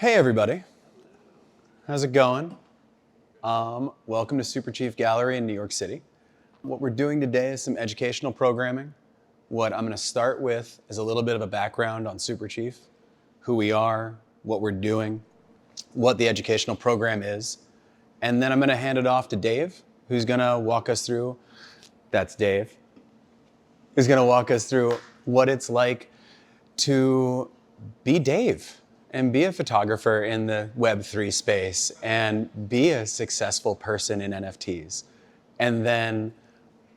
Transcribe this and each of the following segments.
Hey everybody, how's it going? Welcome to Superchief Gallery in New York City. What we're doing today is some educational programming. What I'm going to start with is a little bit of a background on Superchief, who we are, what we're doing, what the educational program is, and then I'm going to hand it off to Dave, who's going to walk us through, that's Dave, who's going to walk us through what it's like to be Dave and be a photographer in the Web3 space and be a successful person in NFTs. And then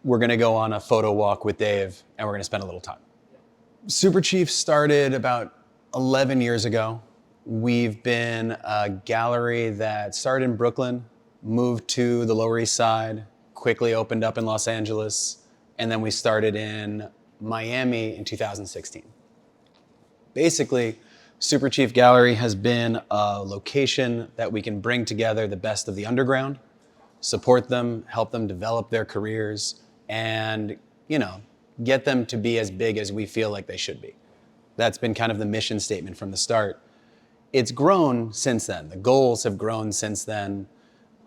we're gonna go on a photo walk with Dave and we're gonna spend a little time. Superchief started about 11 years ago. We've been a gallery that started in Brooklyn, moved to the Lower East Side, quickly opened up in Los Angeles, and then we started in Miami in 2016. Basically, Superchief Gallery has been a location that we can bring together the best of the underground, support them, help them develop their careers, and, get them to be as big as we feel like they should be. That's been kind of the mission statement from the start. It's grown since then. The goals have grown since then.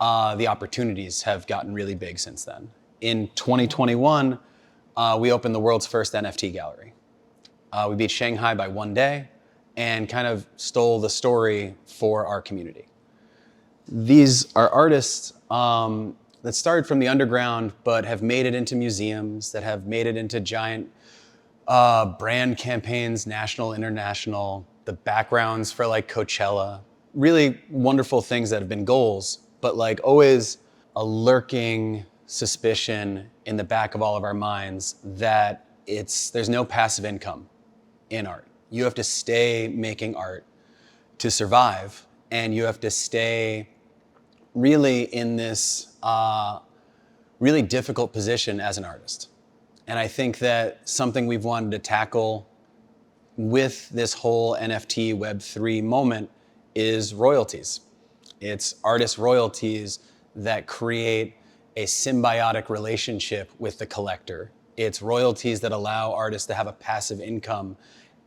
The opportunities have gotten really big since then. In 2021, we opened the world's first NFT gallery. We beat Shanghai by one day and kind of stole the story for our community. These are artists that started from the underground but have made it into museums, that have made it into giant brand campaigns, national, international, the backgrounds for like Coachella, really wonderful things that have been goals, but like always a lurking suspicion in the back of all of our minds that there's no passive income in art. You have to stay making art to survive, and you have to stay really in this really difficult position as an artist. And I think that something we've wanted to tackle with this whole NFT Web3 moment is royalties. It's artist royalties that create a symbiotic relationship with the collector. It's royalties that allow artists to have a passive income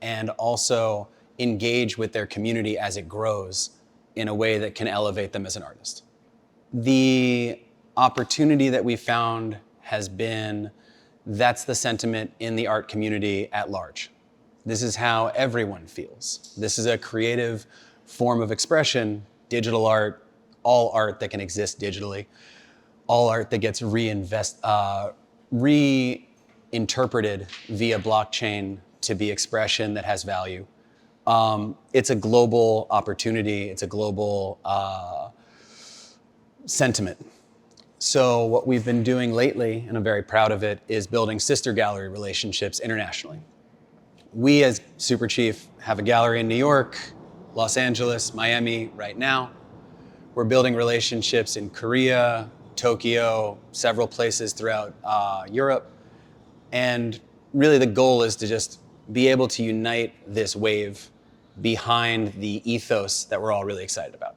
and also engage with their community as it grows in a way that can elevate them as an artist. The opportunity that we found has been, that's the sentiment in the art community at large. This is how everyone feels. This is a creative form of expression, digital art, all art that can exist digitally, all art that gets reinterpreted via blockchain to be expression that has value. It's a global opportunity. It's a global sentiment. So what we've been doing lately, and I'm very proud of it, is building sister gallery relationships internationally. We as Superchief have a gallery in New York, Los Angeles, Miami right now. We're building relationships in Korea, Tokyo, several places throughout Europe. And really the goal is to just be able to unite this wave behind the ethos that we're all really excited about.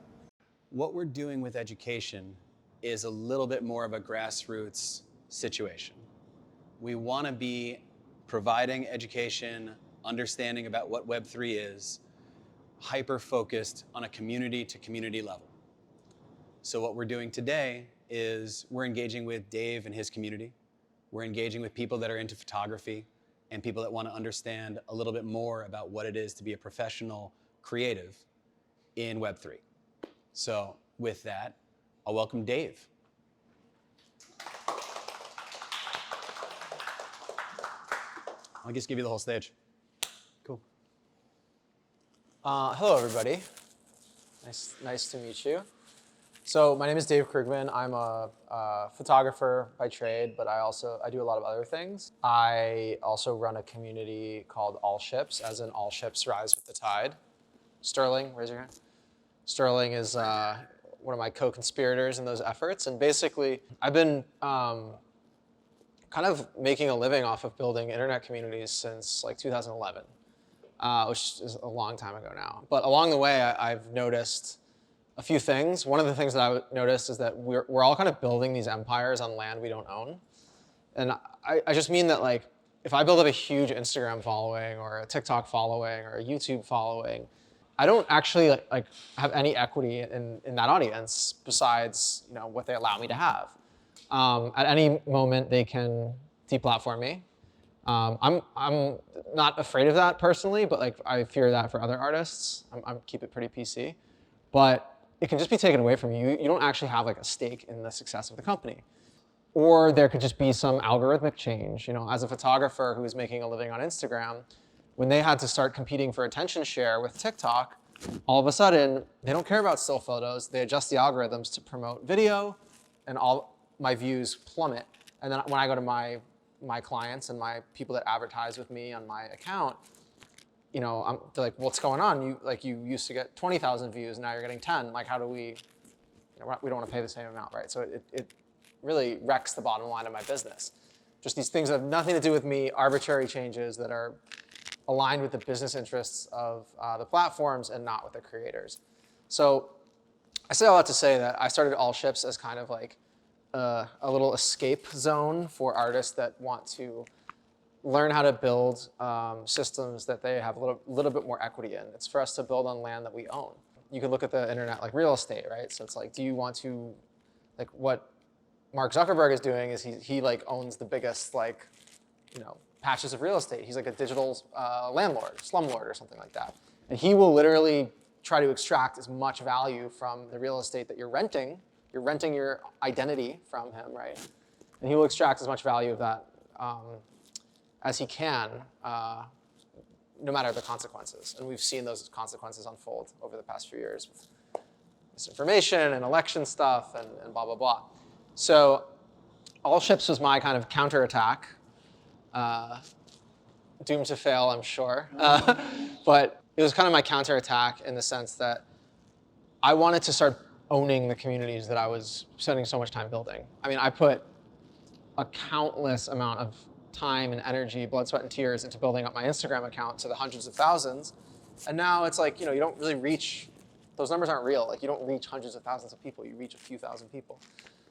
What we're doing with education is a little bit more of a grassroots situation. We want to be providing education, understanding about what Web3 is, hyper-focused on a community-to-community level. So what we're doing today is we're engaging with Dave and his community. We're engaging with people that are into photography and people that want to understand a little bit more about what it is to be a professional creative in Web3. So with that, I'll welcome Dave. I'll just give you the whole stage. Cool. Hello, everybody. Nice to meet you. So my name is Dave Krugman. I'm a photographer by trade, but I do a lot of other things. I also run a community called ALLSHIPS, as in all ships rise with the tide. Sterling, raise your hand. Sterling is one of my co-conspirators in those efforts. And basically, I've been kind of making a living off of building internet communities since like 2011, which is a long time ago now. But along the way, I've noticed a few things. One of the things that I noticed is that we're all kind of building these empires on land we don't own. And I just mean that, like, if I build up a huge Instagram following or a TikTok following or a YouTube following, I don't actually like have any equity in that audience besides what they allow me to have. At any moment, they can deplatform me. I'm not afraid of that personally, but like I fear that for other artists. I'm keep it pretty PC, but it can just be taken away from you. You don't actually have like a stake in the success of the company. Or there could just be some algorithmic change. As a photographer who is making a living on Instagram, when they had to start competing for attention share with TikTok, all of a sudden, they don't care about still photos. They adjust the algorithms to promote video, and all my views plummet. And then when I go to my clients and my people that advertise with me on my account, they're like, what's going on? You used to get 20,000 views, now you're getting 10. Like, how do we don't want to pay the same amount, right? So it really wrecks the bottom line of my business. Just these things that have nothing to do with me, arbitrary changes that are aligned with the business interests of the platforms and not with the creators. So I say all that to say that I started ALLSHIPS as kind of like a little escape zone for artists that want to learn how to build systems that they have a little bit more equity in. It's for us to build on land that we own. You can look at the internet like real estate, right? So it's like, do you want to, like what Mark Zuckerberg is doing is he like owns the biggest patches of real estate. He's like a digital landlord, slumlord or something like that. And he will literally try to extract as much value from the real estate that you're renting. You're renting your identity from him, right? And he will extract as much value of that as he can, no matter the consequences. And we've seen those consequences unfold over the past few years with misinformation and election stuff and blah, blah, blah. So ALLSHIPS was my kind of counterattack. Doomed to fail, I'm sure. But it was kind of my counterattack in the sense that I wanted to start owning the communities that I was spending so much time building. I mean, I put a countless amount of time and energy, blood, sweat, and tears into building up my Instagram account to the hundreds of thousands. And now it's like, you don't really reach, those numbers aren't real. Like, you don't reach hundreds of thousands of people, you reach a few thousand people.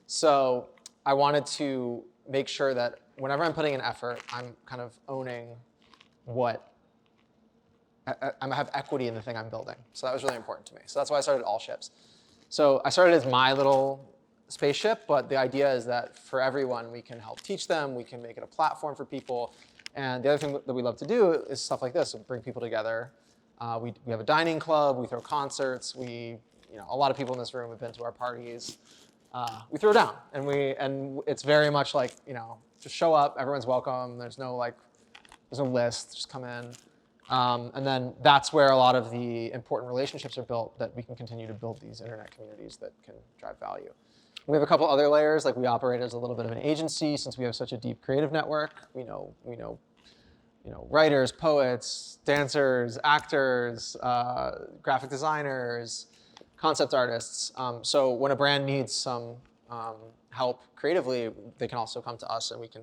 So I wanted to make sure that whenever I'm putting in effort, I'm kind of owning I have equity in the thing I'm building. So that was really important to me. So that's why I started ALLSHIPS. So I started as my little spaceship, but the idea is that for everyone, we can help teach them, we can make it a platform for people. And the other thing that we love to do is stuff like this, bring people together. We have a dining club, we throw concerts, a lot of people in this room have been to our parties. We throw down, and it's very much like, just show up, everyone's welcome, there's no list, just come in. And then that's where a lot of the important relationships are built that we can continue to build these internet communities that can drive value. We have a couple other layers, like we operate as a little bit of an agency since we have such a deep creative network. We know writers, poets, dancers, actors, graphic designers, concept artists. So when a brand needs some help creatively, they can also come to us and we can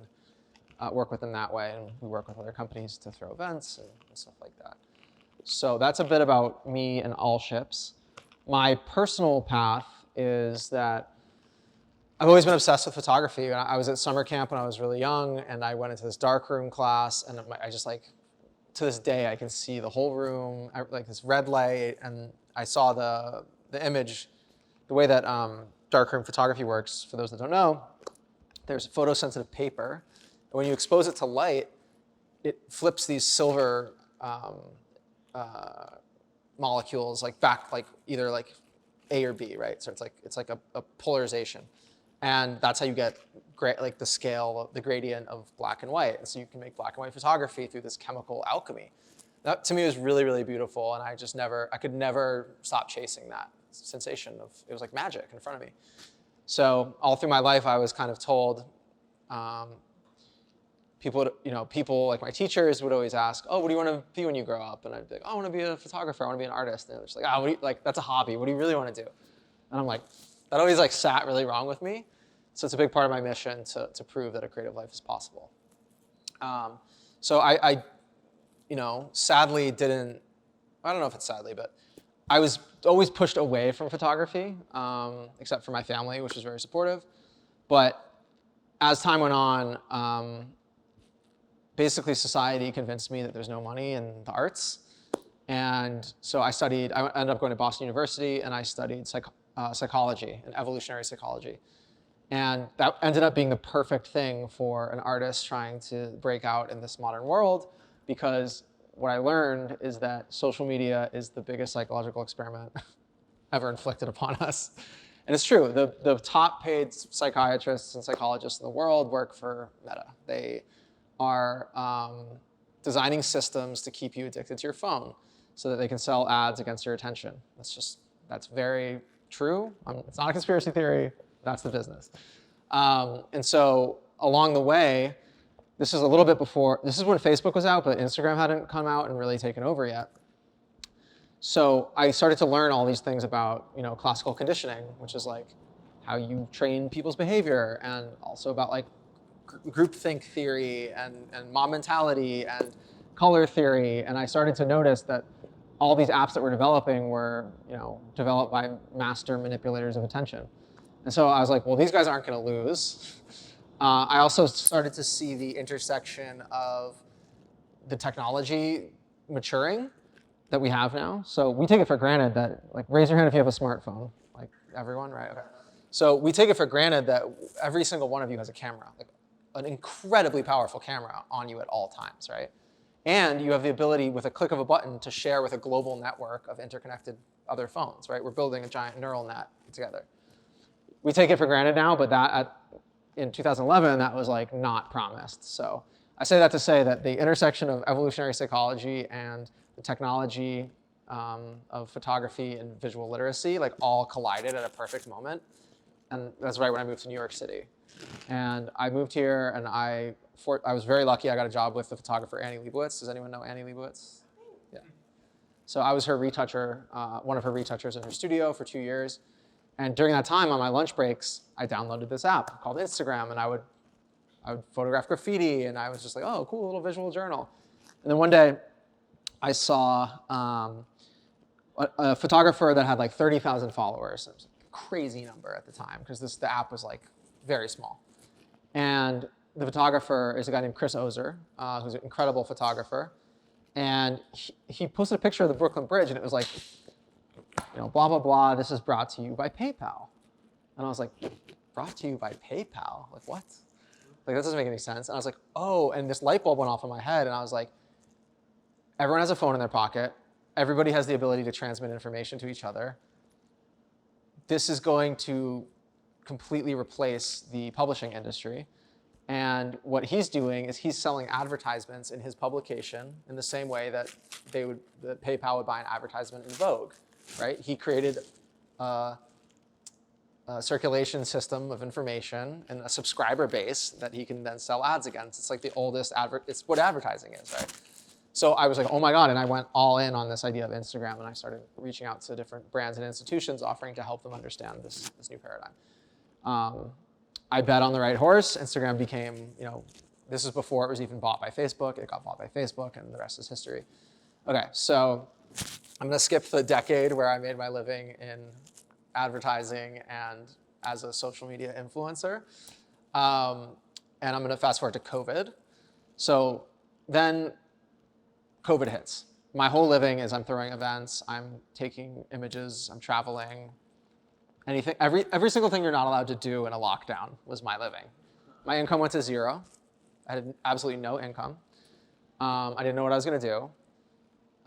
work with them that way. And we work with other companies to throw events and stuff like that. So that's a bit about me and ALLSHIPS. My personal path is that I've always been obsessed with photography. I was at summer camp when I was really young, and I went into this darkroom class, and I just to this day, I can see the whole room, like this red light, and I saw the image, the way that darkroom photography works, for those that don't know, there's photosensitive paper, and when you expose it to light, it flips these silver molecules back, either A or B, right? So it's like a polarization. And that's how you get the scale, the gradient of black and white. And so you can make black and white photography through this chemical alchemy. That to me was really, really beautiful. And I could never stop chasing that sensation it was like magic in front of me. So all through my life, I was kind of told, people like my teachers would always ask, oh, what do you want to be when you grow up? And I'd be like, oh, I want to be a photographer. I want to be an artist. And they're just like, that's a hobby. What do you really want to do? And I'm like, that always sat really wrong with me. So it's a big part of my mission to prove that a creative life is possible. So I sadly didn't, I don't know if it's sadly, but I was always pushed away from photography, except for my family, which was very supportive. But as time went on, basically society convinced me that there's no money in the arts. And so I ended up going to Boston University, and I studied psychology and evolutionary psychology. And that ended up being the perfect thing for an artist trying to break out in this modern world, because what I learned is that social media is the biggest psychological experiment ever inflicted upon us. And it's true, the top paid psychiatrists and psychologists in the world work for Meta. They are designing systems to keep you addicted to your phone so that they can sell ads against your attention. That's very true. It's not a conspiracy theory, that's the business. And so along the way, this is a little bit before, this is when Facebook was out, but Instagram hadn't come out and really taken over yet. So I started to learn all these things about, classical conditioning, which is like how you train people's behavior, and also about like groupthink theory and mob mentality and color theory. And I started to notice that all these apps that we're developing were, developed by master manipulators of attention. And so I was like, well, these guys aren't going to lose. I also started to see the intersection of the technology maturing that we have now. So we take it for granted that, like, raise your hand if you have a smartphone. Like, everyone, right? Okay. So we take it for granted that every single one of you has a camera, like an incredibly powerful camera on you at all times, right? And you have the ability, with a click of a button, to share with a global network of interconnected other phones, right? We're building a giant neural net together. We take it for granted now, but in 2011, that was like not promised. So I say that to say that the intersection of evolutionary psychology and the technology of photography and visual literacy like all collided at a perfect moment. And that's right when I moved to New York City. And I moved here, and I was very lucky. I got a job with the photographer Annie Leibovitz. Does anyone know Annie Leibovitz? Yeah. So I was her retoucher, one of her retouchers in her studio for 2 years. And during that time, on my lunch breaks, I downloaded this app called Instagram, and I would photograph graffiti, and I was just like, oh, cool, little visual journal. And then one day, I saw a photographer that had like 30,000 followers. It was a crazy number at the time, because the app was like very small. And the photographer is a guy named Chris Ozer, who's an incredible photographer. And he posted a picture of the Brooklyn Bridge, and it was like, blah, blah, blah, this is brought to you by PayPal. And I was like, brought to you by PayPal? Like, what? Like, that doesn't make any sense. And I was like, oh, and this light bulb went off in my head, and I was like, everyone has a phone in their pocket. Everybody has the ability to transmit information to each other. This is going to completely replace the publishing industry. And what he's doing is he's selling advertisements in his publication in the same way that PayPal would buy an advertisement in Vogue, right? He created a circulation system of information and a subscriber base that he can then sell ads against. It's like the oldest it's what advertising is, right? So I was like, oh my God, and I went all in on this idea of Instagram, and I started reaching out to different brands and institutions offering to help them understand this new paradigm. I bet on the right horse. Instagram became, this is before it was even bought by Facebook. It got bought by Facebook, and the rest is history. Okay, so I'm gonna skip the decade where I made my living in advertising and as a social media influencer. And I'm gonna fast forward to COVID. So then COVID hits. My whole living is I'm throwing events, I'm taking images, I'm traveling. Anything, every single thing you're not allowed to do in a lockdown was my living. My income went to zero. I had absolutely no income. I didn't know what I was gonna do.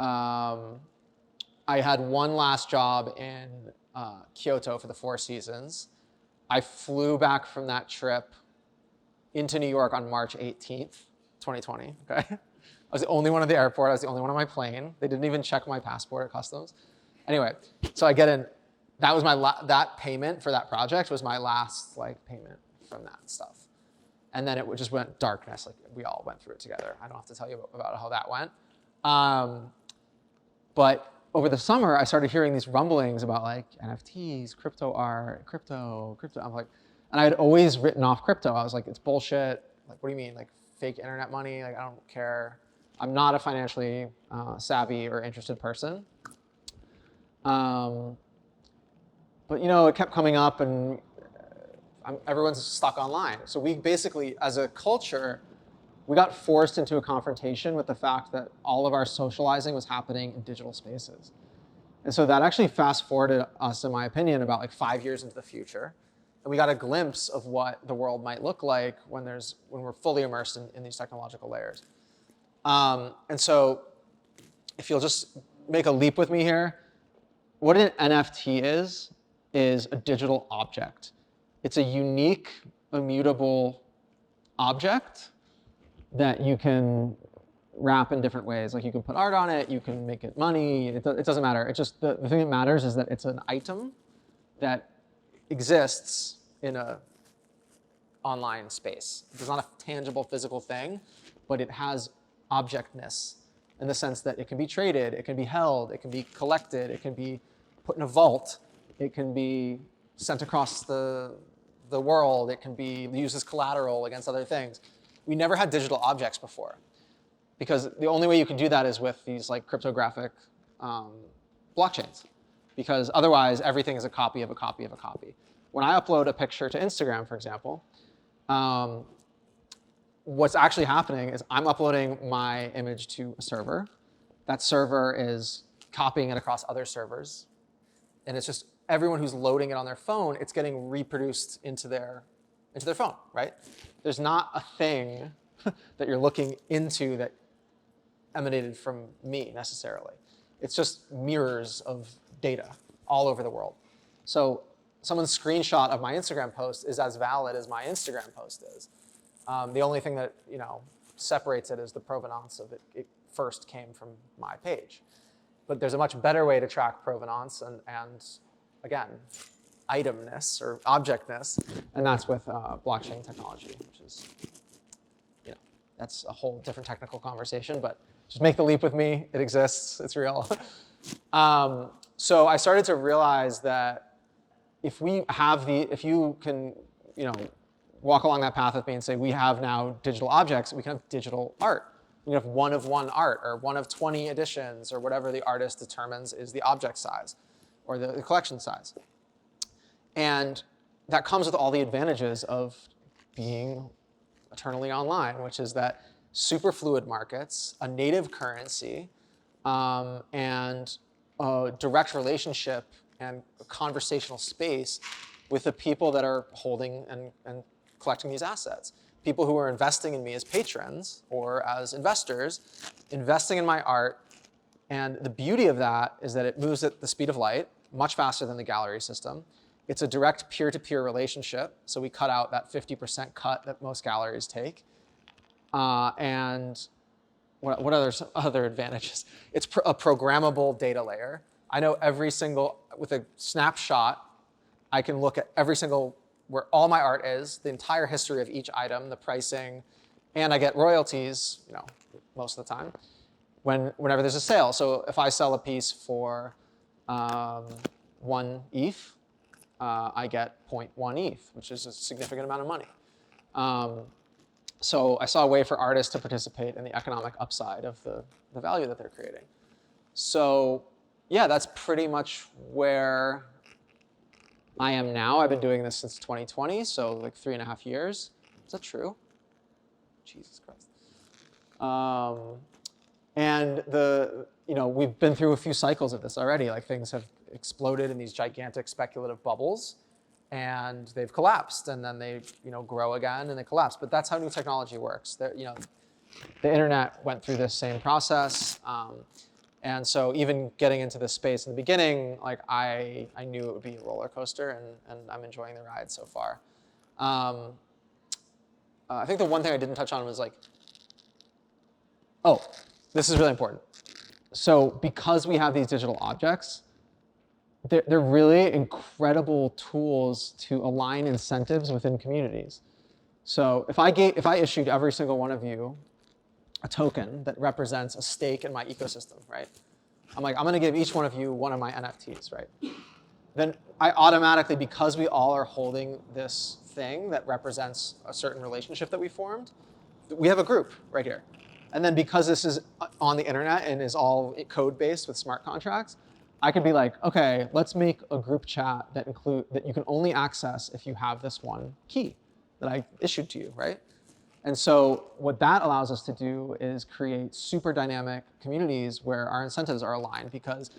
I had one last job in Kyoto for the Four Seasons. I flew back from that trip into New York on March 18th, 2020, okay? I was the only one at the airport. I was the only one on my plane. They didn't even check my passport at customs. Anyway, so I get in. That was that payment for that project was my last payment from that stuff. And then it just went darkness. Like, we all went through it together. I don't have to tell you about how that went. But over the summer, I started hearing these rumblings about NFTs, crypto art, crypto. I'm like, and I had always written off crypto. I was like, it's bullshit. Like, what do you mean? Like, fake internet money? Like, I don't care. I'm not a financially savvy or interested person. But it kept coming up, and everyone's stuck online. So we basically, as a culture, we got forced into a confrontation with the fact that all of our socializing was happening in digital spaces. And so that actually fast forwarded us, in my opinion, about like 5 years into the future. And we got a glimpse of what the world might look like when we're fully immersed in these technological layers. And so if you'll just make a leap with me here, what an NFT is a digital object. It's a unique, immutable object that you can wrap in different ways. Like you can put art on it, you can make it money, it doesn't matter. It just, the thing that matters is that it's an item that exists in a online space. It's not a tangible physical thing, but it has objectness in the sense that it can be traded, it can be held, it can be collected, it can be put in a vault, it can be sent across the world, it can be used as collateral against other things. We never had digital objects before, because the only way you can do that is with these like cryptographic blockchains, because otherwise everything is a copy of a copy of a copy. When I upload a picture to Instagram, for example, what's actually happening is I'm uploading my image to a server. That server is copying it across other servers. And it's just everyone who's loading it on their phone, it's getting reproduced into their phone, right? There's not a thing that you're looking into that emanated from me necessarily. It's just mirrors of data all over the world. So someone's screenshot of my Instagram post is as valid as my Instagram post is. The only thing that separates it is the provenance of it. It first came from my page. But there's a much better way to track provenance and again, itemness or objectness, and that's with blockchain technology, which is, that's a whole different technical conversation, but just make the leap with me. It exists, it's real. So I started to realize that if you can, walk along that path with me and say, we have now digital objects, we can have digital art. We can have one of one art or one of 20 editions or whatever the artist determines is the object size or the collection size. And that comes with all the advantages of being eternally online, which is that super fluid markets, a native currency, and a direct relationship and a conversational space with the people that are holding and collecting these assets. People who are investing in me as patrons or as investors, investing in my art. And the beauty of that is that it moves at the speed of light, much faster than the gallery system. It's a direct peer-to-peer relationship. So we cut out that 50% cut that most galleries take. And what other advantages? It's a programmable data layer. I know with a snapshot, I can look at every single where all my art is, the entire history of each item, the pricing, and I get royalties, most of the time, whenever there's a sale. So if I sell a piece for 1 ETH, I get 0.1 ETH, which is a significant amount of money. So I saw a way for artists to participate in the economic upside of the value that they're creating. So yeah, that's pretty much where I am now. I've been doing this since 2020, so like 3.5 years. Is that true? Jesus Christ. And we've been through a few cycles of this already. Like things have exploded in these gigantic speculative bubbles, and they've collapsed, and then they grow again, and they collapse. But that's how new technology works. The internet went through this same process. And so even getting into this space in the beginning, like I knew it would be a roller coaster, and I'm enjoying the ride so far. I think the one thing I didn't touch on was this is really important. So because we have these digital objects, they're really incredible tools to align incentives within communities. So if I issued every single one of you a token that represents a stake in my ecosystem, right? I'm going to give each one of you one of my NFTs, right? Then I automatically, because we all are holding this thing that represents a certain relationship that we formed, we have a group right here. And then because this is on the internet and is all code-based with smart contracts, I could be like, okay, let's make a group chat that you can only access if you have this one key that I issued to you, right? And so what that allows us to do is create super dynamic communities where our incentives are aligned, because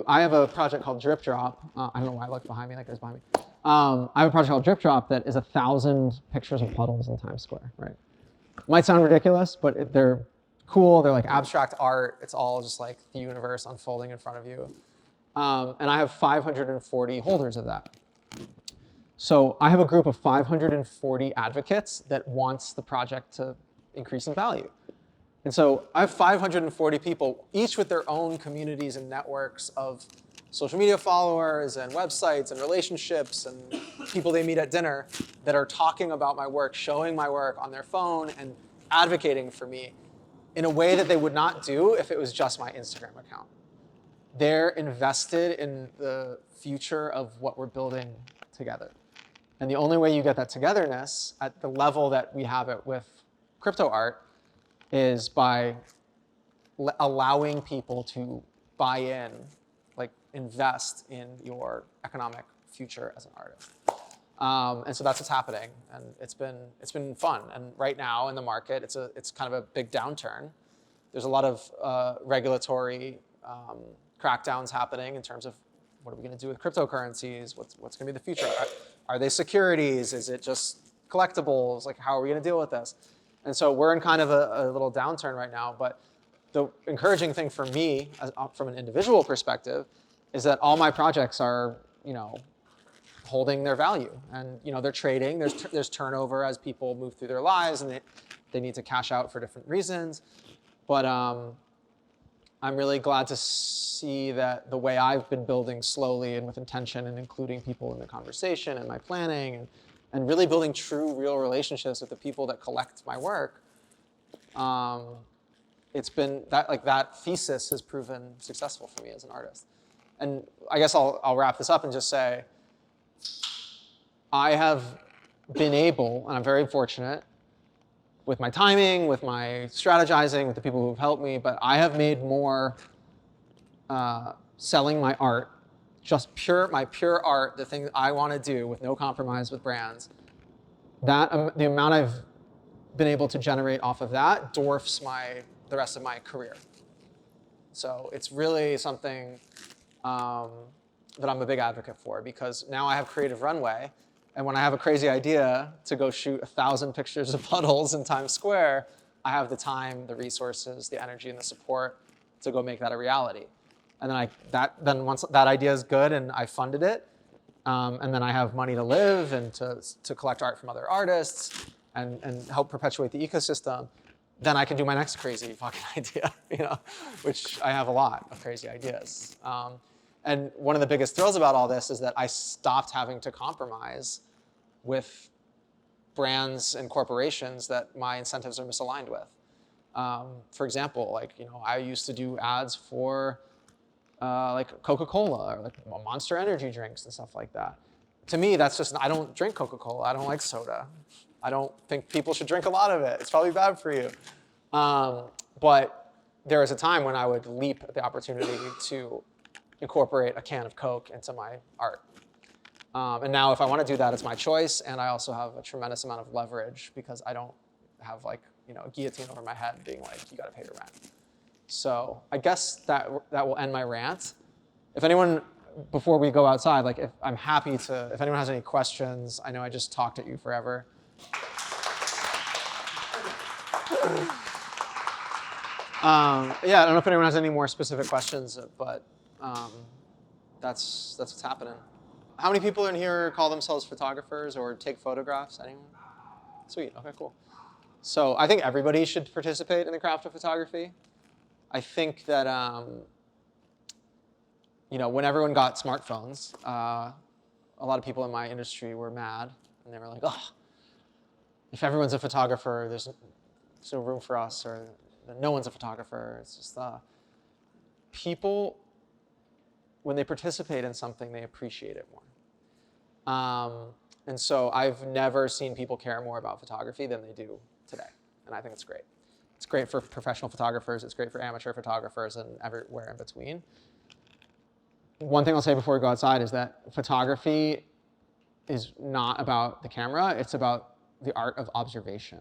I have a project called Drip Drop. I don't know why I look behind me like there's behind me. I have a project called Drip Drop that is 1,000 pictures of puddles in Times Square, right? Might sound ridiculous, but they're cool. They're like abstract art. It's all just like the universe unfolding in front of you. And I have 540 holders of that. So I have a group of 540 advocates that wants the project to increase in value. And so I have 540 people, each with their own communities and networks of social media followers and websites and relationships and people they meet at dinner, that are talking about my work, showing my work on their phone, and advocating for me in a way that they would not do if it was just my Instagram account. They're invested in the future of what we're building together. And the only way you get that togetherness at the level that we have it with crypto art is by allowing people to buy in, like invest in your economic future as an artist. And so that's what's happening, and it's been fun. And right now in the market, it's kind of a big downturn. There's a lot of regulatory crackdowns happening in terms of what are we going to do with cryptocurrencies? What's going to be the future? Are they securities? Is it just collectibles? Like, how are we going to deal with this? And so we're in kind of a little downturn right now. But the encouraging thing for me, from an individual perspective, is that all my projects are, holding their value, and they're trading. There's turnover as people move through their lives, and they need to cash out for different reasons. But I'm really glad to see that the way I've been building slowly and with intention and including people in the conversation and my planning and really building true, real relationships with the people that collect my work, it's been that thesis has proven successful for me as an artist. And I guess I'll wrap this up and just say, I have been able, and I'm very fortunate, with my timing, with my strategizing, with the people who've helped me, but I have made more selling my art, just my pure art, the thing that I want to do with no compromise with brands. The amount I've been able to generate off of that dwarfs the rest of my career. So it's really something that I'm a big advocate for, because now I have creative runway. And when I have a crazy idea to go shoot 1,000 pictures of puddles in Times Square, I have the time, the resources, the energy, and the support to go make that a reality. And then once that idea is good and I funded it, and then I have money to live and to collect art from other artists and help perpetuate the ecosystem, then I can do my next crazy fucking idea, which I have a lot of crazy ideas. And one of the biggest thrills about all this is that I stopped having to compromise with brands and corporations that my incentives are misaligned with. For example, I used to do ads for Coca-Cola or Monster Energy drinks and stuff like that. To me, that's just, I don't drink Coca-Cola. I don't like soda. I don't think people should drink a lot of it. It's probably bad for you. But there was a time when I would leap at the opportunity to incorporate a can of Coke into my art. And now if I want to do that, it's my choice. And I also have a tremendous amount of leverage because I don't have a guillotine over my head being like, you got to pay your rent. So I guess that will end my rant. If anyone, before we go outside, I'm happy to, if anyone has any questions, I know I just talked at you forever. Yeah, I don't know if anyone has any more specific questions, but that's what's happening. How many people in here call themselves photographers or take photographs? Anyone? Sweet. Okay, cool. So I think everybody should participate in the craft of photography. I think that when everyone got smartphones, a lot of people in my industry were mad, and they were like, "Oh, if everyone's a photographer, there's no room for us," or "No one's a photographer." It's just people, when they participate in something, they appreciate it more. And so I've never seen people care more about photography than they do today, and I think it's great. It's great for professional photographers. It's great for amateur photographers and everywhere in between. One thing I'll say before we go outside is that photography is not about the camera. It's about the art of observation.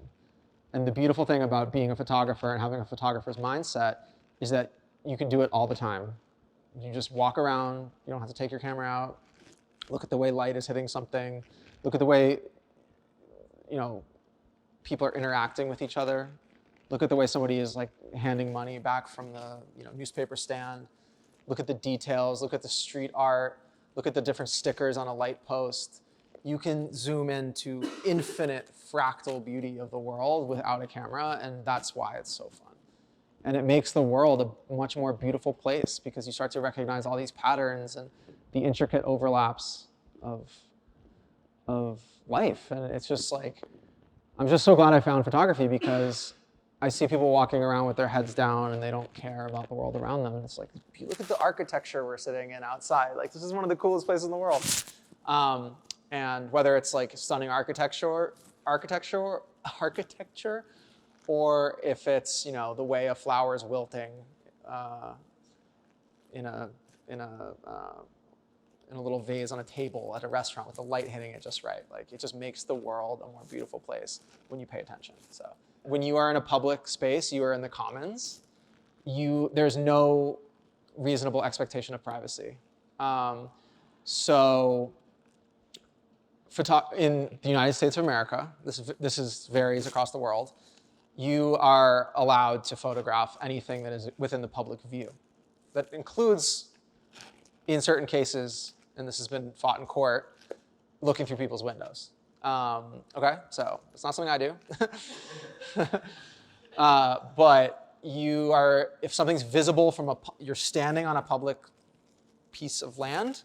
And the beautiful thing about being a photographer and having a photographer's mindset is that you can do it all the time. You just walk around, you don't have to take your camera out, look at the way light is hitting something, look at the way, people are interacting with each other, look at the way somebody is like handing money back from the newspaper stand, look at the details, look at the street art, look at the different stickers on a light post. You can zoom into infinite fractal beauty of the world without a camera, and that's why it's so fun. And it makes the world a much more beautiful place because you start to recognize all these patterns and the intricate overlaps of life. And it's just like, I'm just so glad I found photography because I see people walking around with their heads down and they don't care about the world around them. And it's like, look at the architecture we're sitting in outside. Like, this is one of the coolest places in the world. And whether it's like stunning architecture, or if it's the way a flower is wilting in a little vase on a table at a restaurant with the light hitting it just right. Like, it just makes the world a more beautiful place when you pay attention. So when you are in a public space, you are in the commons. There's no reasonable expectation of privacy. So in the United States of America, this varies across the world, you are allowed to photograph anything that is within the public view. That includes, in certain cases, and this has been fought in court, looking through people's windows. Okay, so it's not something I do. But if something's visible you're standing on a public piece of land,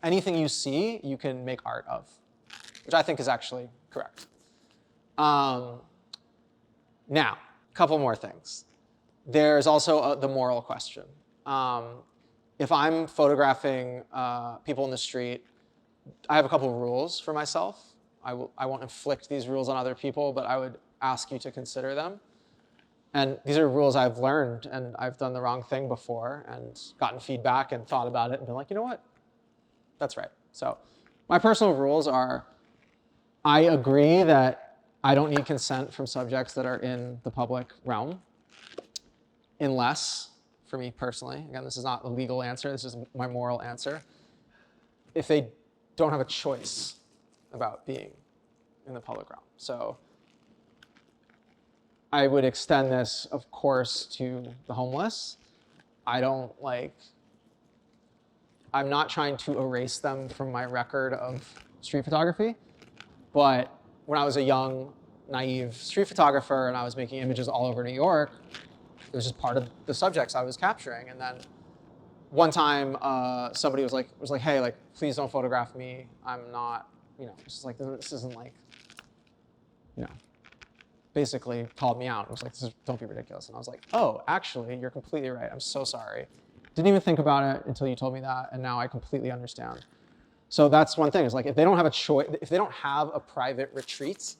anything you see, you can make art of, which I think is actually correct. Now, a couple more things. There's also the moral question. If I'm photographing people in the street, I have a couple of rules for myself. I won't inflict these rules on other people, but I would ask you to consider them. And these are rules I've learned, and I've done the wrong thing before and gotten feedback and thought about it and been like, you know what? That's right. So my personal rules are, I agree that I don't need consent from subjects that are in the public realm, unless, for me personally, again, this is not a legal answer, this is my moral answer, if they don't have a choice about being in the public realm. So I would extend this, of course, to the homeless. I'm not trying to erase them from my record of street photography, but when I was a young, naive street photographer and I was making images all over New York, it was just part of the subjects I was capturing. And then one time, somebody was like, hey, like, please don't photograph me. I'm not, just like, this isn't like, basically called me out. It was like, don't be ridiculous. And I was like, oh, actually, you're completely right. I'm so sorry. Didn't even think about it until you told me that, and now I completely understand. So that's one thing, is like, if they don't have a choice, if they don't have a private retreat,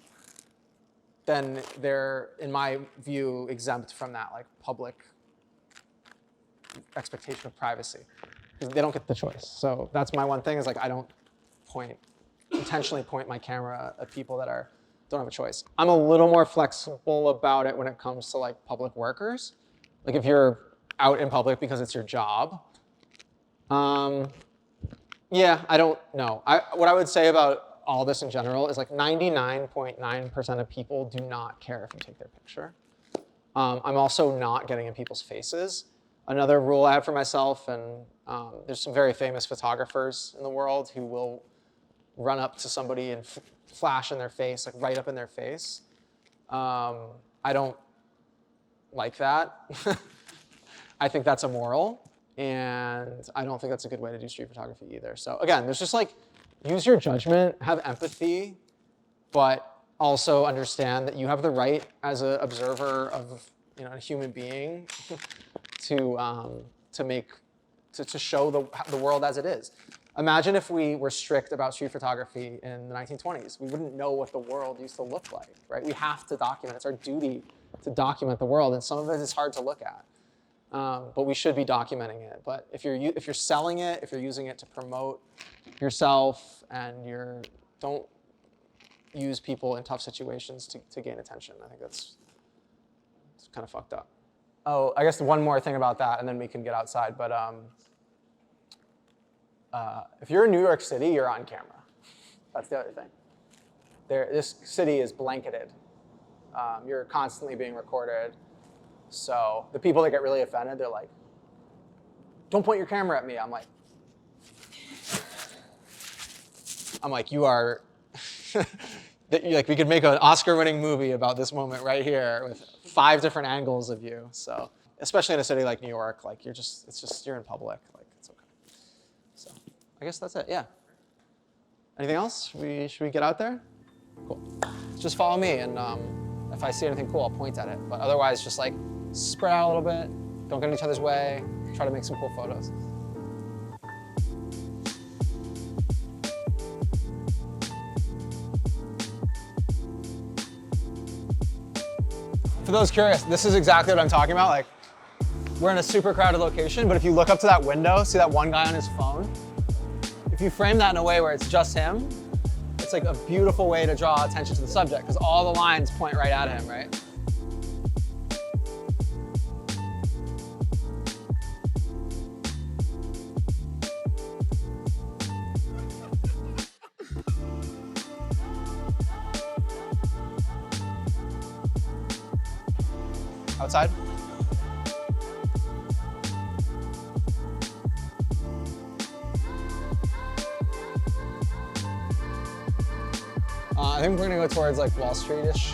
then they're, in my view, exempt from that like public expectation of privacy. They don't get the choice. So that's my one thing, is like, I don't intentionally point my camera at people that don't have a choice. I'm a little more flexible about it when it comes to like public workers. Like, if you're out in public because it's your job, yeah, I don't know. What I would say about all this in general is like 99.9% of people do not care if you take their picture. I'm also not getting in people's faces. Another rule I have for myself, and there's some very famous photographers in the world who will run up to somebody and flash in their face, like right up in their face. I don't like that. I think that's immoral, and I don't think that's a good way to do street photography either. So again, there's just like, use your judgment, have empathy, but also understand that you have the right as an observer of a human being to show the world as it is. Imagine if we were strict about street photography in the 1920s. We wouldn't know what the world used to look like, right? We have to document. It's our duty to document the world, and some of it is hard to look at. But we should be documenting it. But if you're selling it, if you're using it to promote yourself, and don't use people in tough situations to gain attention. I think it's kind of fucked up. Oh, I guess one more thing about that, and then we can get outside. But if you're in New York City, you're on camera. That's the other thing. This city is blanketed. You're constantly being recorded. So the people that get really offended, they're like, "Don't point your camera at me." I'm like, you are. Like we could make an Oscar-winning movie about this moment right here with 5 different angles of you. So especially in a city like New York, like you're in public, like it's okay. So I guess that's it. Yeah. Anything else? Should we get out there? Cool. Just follow me, and if I see anything cool, I'll point at it. But otherwise, just like spread out a little bit. Don't get in each other's way. Try to make some cool photos. For those curious, this is exactly what I'm talking about. Like, we're in a super crowded location, but if you look up to that window, see that one guy on his phone? If you frame that in a way where it's just him, it's like a beautiful way to draw attention to the subject because all the lines point right at him, right? Outside? I think we're gonna go towards like Wall Street-ish.